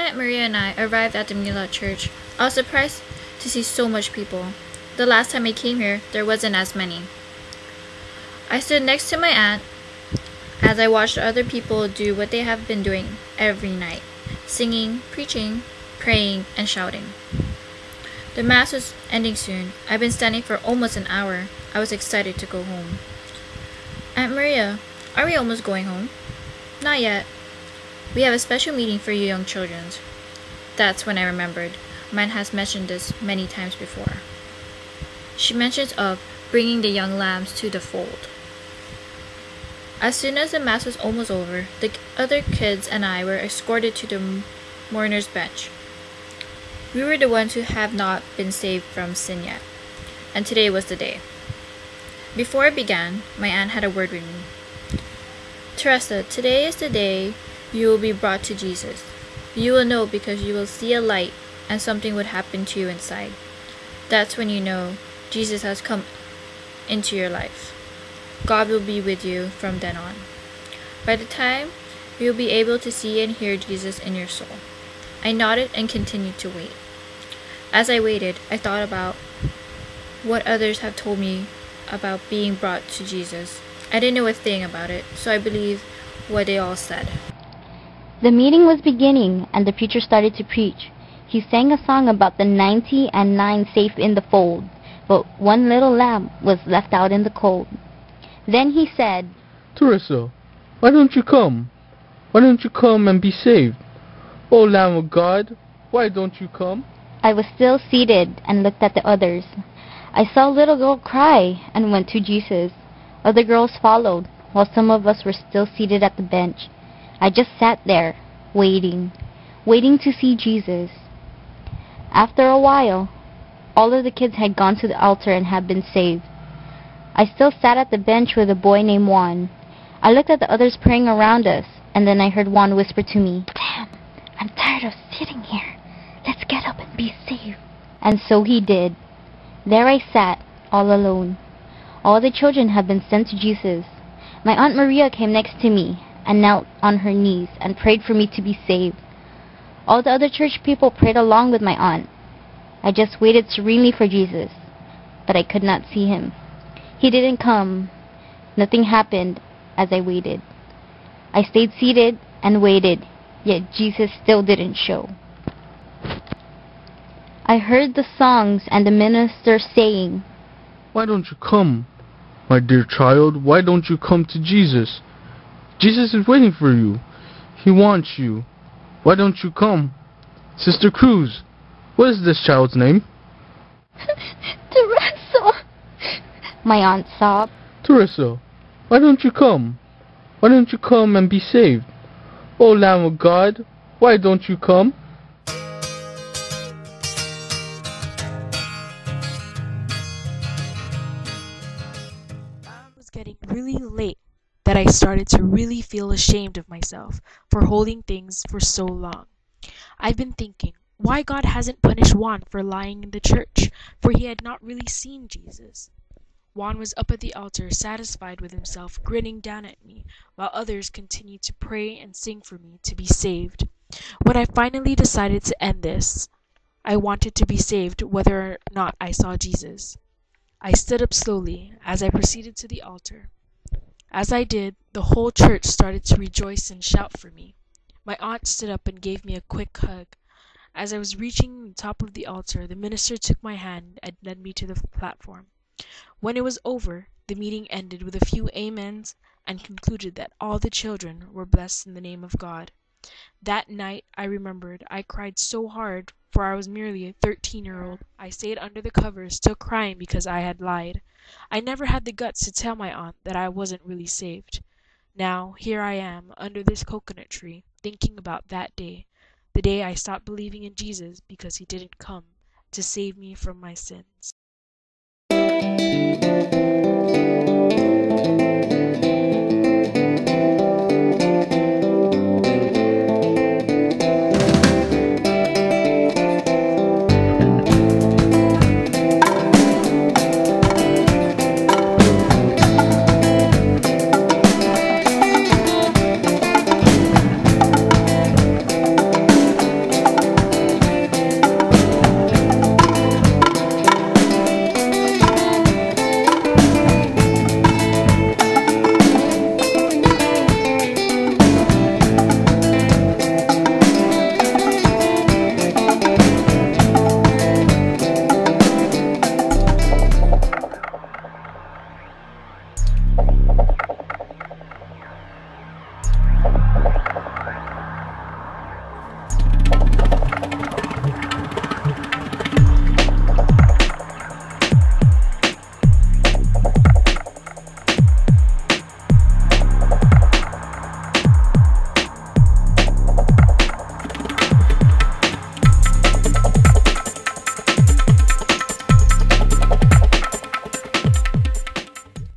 Aunt Maria and I arrived at the Mila church, I was surprised to see so much people. The last time I came here, there wasn't as many. I stood next to my aunt as I watched other people do what they have been doing every night, singing, preaching, praying, and shouting. The Mass was ending soon. I've been standing for almost an hour. I was excited to go home. Aunt Maria, are we almost going home? Not yet. We have a special meeting for you young children. That's when I remembered. Mine has mentioned this many times before. She mentions of bringing the young lambs to the fold. As soon as the Mass was almost over, the other kids and I were escorted to the mourner's bench. We were the ones who have not been saved from sin yet, and today was the day. Before it began, my aunt had a word with me. Teresa, today is the day you will be brought to Jesus. You will know because you will see a light and something would happen to you inside. That's when you know Jesus has come into your life. God will be with you from then on. By the time, you'll be able to see and hear Jesus in your soul. I nodded and continued to wait. As I waited, I thought about what others have told me about being brought to Jesus. I didn't know a thing about it, so I believed what they all said. The meeting was beginning, and the preacher started to preach. He sang a song about the 99 safe in the fold, but one little lamb was left out in the cold. Then he said, Teresa, why don't you come? Why don't you come and be saved? O Lamb of God, why don't you come? I was still seated and looked at the others. I saw a little girl cry and went to Jesus. Other girls followed, while some of us were still seated at the bench. I just sat there, waiting to see Jesus. After a while, all of the kids had gone to the altar and had been saved. I still sat at the bench with a boy named Juan. I looked at the others praying around us, and then I heard Juan whisper to me, "Damn, I'm tired of sitting here. Let's get up and be saved." And so he did. There I sat, all alone. All the children had been sent to Jesus. My Aunt Maria came next to me and knelt on her knees and prayed for me to be saved. All the other church people prayed along with my aunt. I just waited serenely for Jesus, but I could not see him. He didn't come. Nothing happened as I waited. I stayed seated and waited, yet Jesus still didn't show. I heard the songs and the minister saying, Why don't you come, my dear child? Why don't you come to Jesus? Jesus is waiting for you. He wants you. Why don't you come? Sister Cruz, what is this child's name? Teresa, my aunt sobbed. Teresa, why don't you come? Why don't you come and be saved? O Lamb of God, why don't you come? It was getting really late that I started to really feel ashamed of myself for holding things for so long. I've been thinking, why God hasn't punished Juan for lying in the church, for he had not really seen Jesus. Juan was up at the altar, satisfied with himself, grinning down at me, while others continued to pray and sing for me to be saved. When I finally decided to end this, I wanted to be saved whether or not I saw Jesus. I stood up slowly as I proceeded to the altar. As I did, the whole church started to rejoice and shout for me. My aunt stood up and gave me a quick hug. As I was reaching the top of the altar, the minister took my hand and led me to the platform. When it was over, the meeting ended with a few amens and concluded that all the children were blessed in the name of God. That night, I remembered, I cried so hard, for I was merely a 13-year-old. I stayed under the covers, still crying because I had lied. I never had the guts to tell my aunt that I wasn't really saved. Now, here I am, under this coconut tree, thinking about that day, the day I stopped believing in Jesus because he didn't come to save me from my sins.